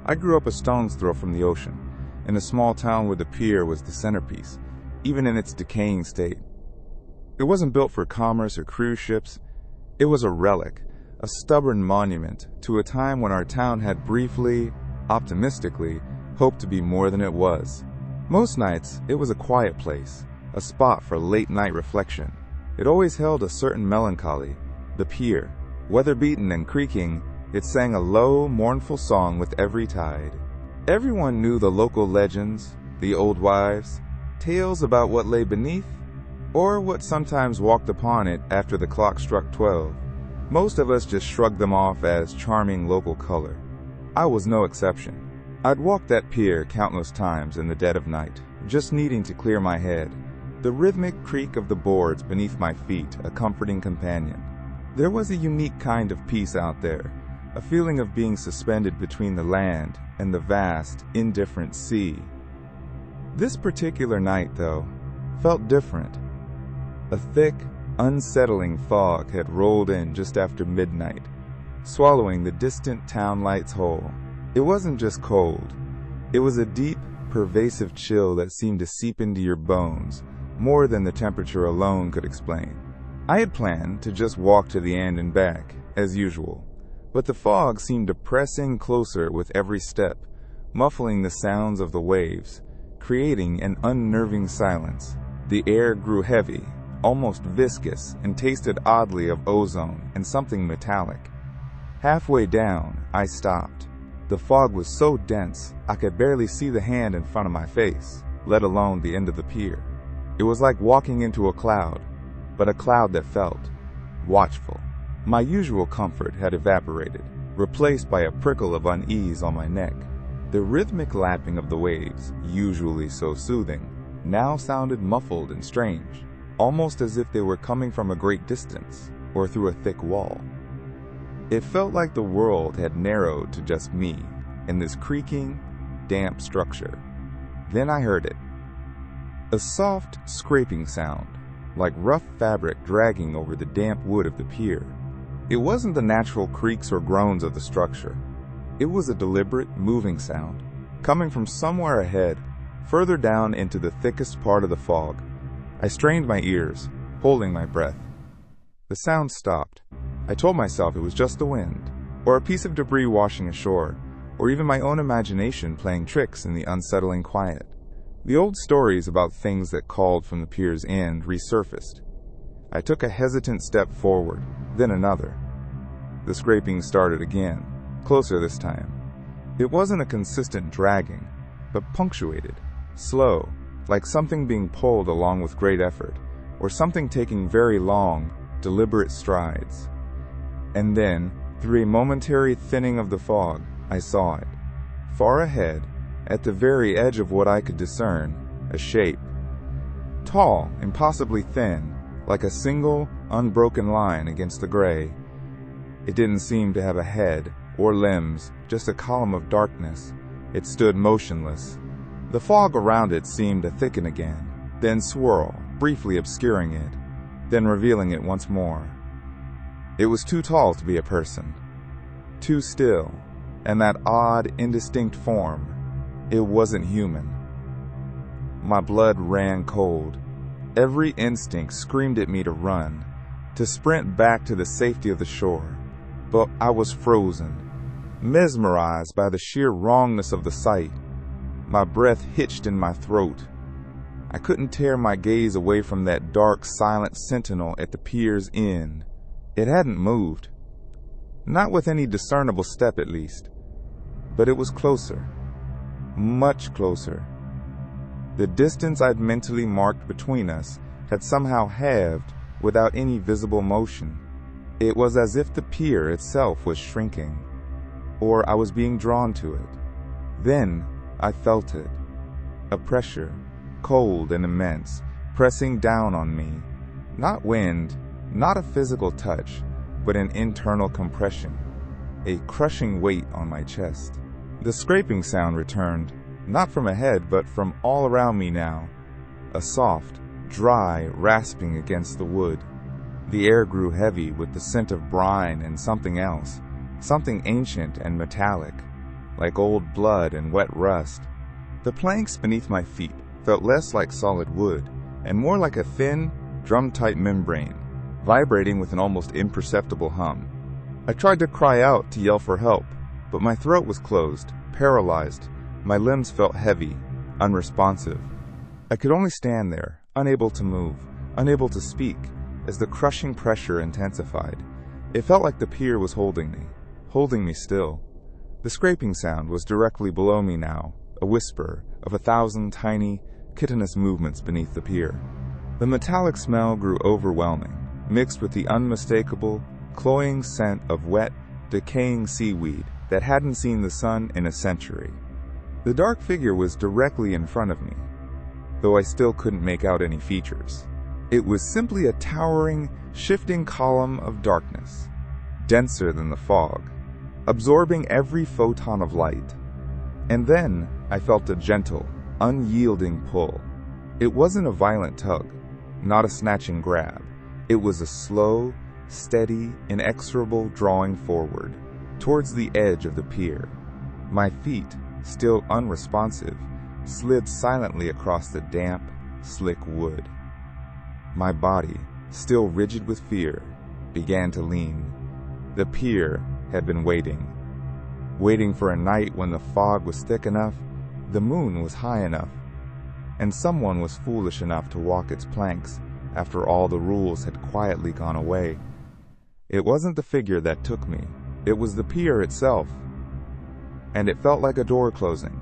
I grew up a stone's throw from the ocean, in a small town where the pier was the centerpiece, even in its decaying state. It wasn't built for commerce or cruise ships. It was a relic, a stubborn monument to a time when our town had briefly, optimistically, hoped to be more than it was. Most nights, it was a quiet place, a spot for late-night reflection. It always held a certain melancholy. The pier, weather-beaten and creaking, it sang a low, mournful song with every tide. Everyone knew the local legends, the old wives, tales about what lay beneath, or what sometimes walked upon it after the clock struck 12. Most of us just shrugged them off as charming local color. I was no exception. I'd walked that pier countless times in the dead of night, just needing to clear my head. The rhythmic creak of the boards beneath my feet, a comforting companion. There was a unique kind of peace out there, a feeling of being suspended between the land and the vast, indifferent sea. This particular night, though, felt different. A thick, unsettling fog had rolled in just after midnight, swallowing the distant town lights whole. It wasn't just cold. It was a deep, pervasive chill that seemed to seep into your bones, more than the temperature alone could explain. I had planned to just walk to the end and back, as usual, but the fog seemed to press in closer with every step, muffling the sounds of the waves, creating an unnerving silence. The air grew heavy, almost viscous, and tasted oddly of ozone and something metallic. Halfway down, I stopped. The fog was so dense, I could barely see the hand in front of my face, let alone the end of the pier. It was like walking into a cloud, but a cloud that felt watchful. My usual comfort had evaporated, replaced by a prickle of unease on my neck. The rhythmic lapping of the waves, usually so soothing, now sounded muffled and strange, almost as if they were coming from a great distance or through a thick wall. It felt like the world had narrowed to just me in this creaking, damp structure. Then I heard it. A soft, scraping sound, like rough fabric dragging over the damp wood of the pier. It wasn't the natural creaks or groans of the structure. It was a deliberate, moving sound, coming from somewhere ahead, further down into the thickest part of the fog. I strained my ears, holding my breath. The sound stopped. I told myself it was just the wind, or a piece of debris washing ashore, or even my own imagination playing tricks in the unsettling quiet. The old stories about things that called from the pier's end resurfaced. I took a hesitant step forward, then another. The scraping started again, closer this time. It wasn't a consistent dragging, but punctuated, slow, like something being pulled along with great effort, or something taking very long, deliberate strides. And then, through a momentary thinning of the fog, I saw it. Far ahead, at the very edge of what I could discern, a shape. Tall, impossibly thin, like a single, unbroken line against the gray. It didn't seem to have a head or limbs, just a column of darkness. It stood motionless. The fog around it seemed to thicken again, then swirl, briefly obscuring it, then revealing it once more. It was too tall to be a person, too still, and that odd, indistinct form. It wasn't human. My blood ran cold. Every instinct screamed at me to run, to sprint back to the safety of the shore. But I was frozen, mesmerized by the sheer wrongness of the sight. My breath hitched in my throat. I couldn't tear my gaze away from that dark, silent sentinel at the pier's end. It hadn't moved. Not with any discernible step, at least. But it was closer. Much closer. The distance I'd mentally marked between us had somehow halved without any visible motion. It was as if the pier itself was shrinking, or I was being drawn to it. Then I felt it. A pressure, cold and immense, pressing down on me. Not wind, not a physical touch, but an internal compression, a crushing weight on my chest. The scraping sound returned, not from ahead, but from all around me now. A soft, dry rasping against the wood. The air grew heavy with the scent of brine and something else, something ancient and metallic. like old blood and wet rust. The planks beneath my feet felt less like solid wood and more like a thin, drum-type membrane, vibrating with an almost imperceptible hum. I tried to cry out to yell for help, but my throat was closed, paralyzed. My limbs felt heavy, unresponsive. I could only stand there, unable to move, unable to speak, as the crushing pressure intensified. It felt like the pier was holding me still. The scraping sound was directly below me now, a whisper of 1,000 tiny, chitinous movements beneath the pier. The metallic smell grew overwhelming, mixed with the unmistakable, cloying scent of wet, decaying seaweed that hadn't seen the sun in a century. The dark figure was directly in front of me, though I still couldn't make out any features. It was simply a towering, shifting column of darkness, denser than the fog, absorbing every photon of light. And then I felt a gentle, unyielding pull. It wasn't a violent tug, not a snatching grab. It was a slow, steady, inexorable drawing forward, towards the edge of the pier. My feet, still unresponsive, slid silently across the damp, slick wood. My body, still rigid with fear, began to lean. The pier had been waiting for a night when the fog was thick enough, the moon was high enough, and someone was foolish enough to walk its planks after all the rules had quietly gone away. It wasn't the figure that took me, it was the pier itself. And it felt like a door closing,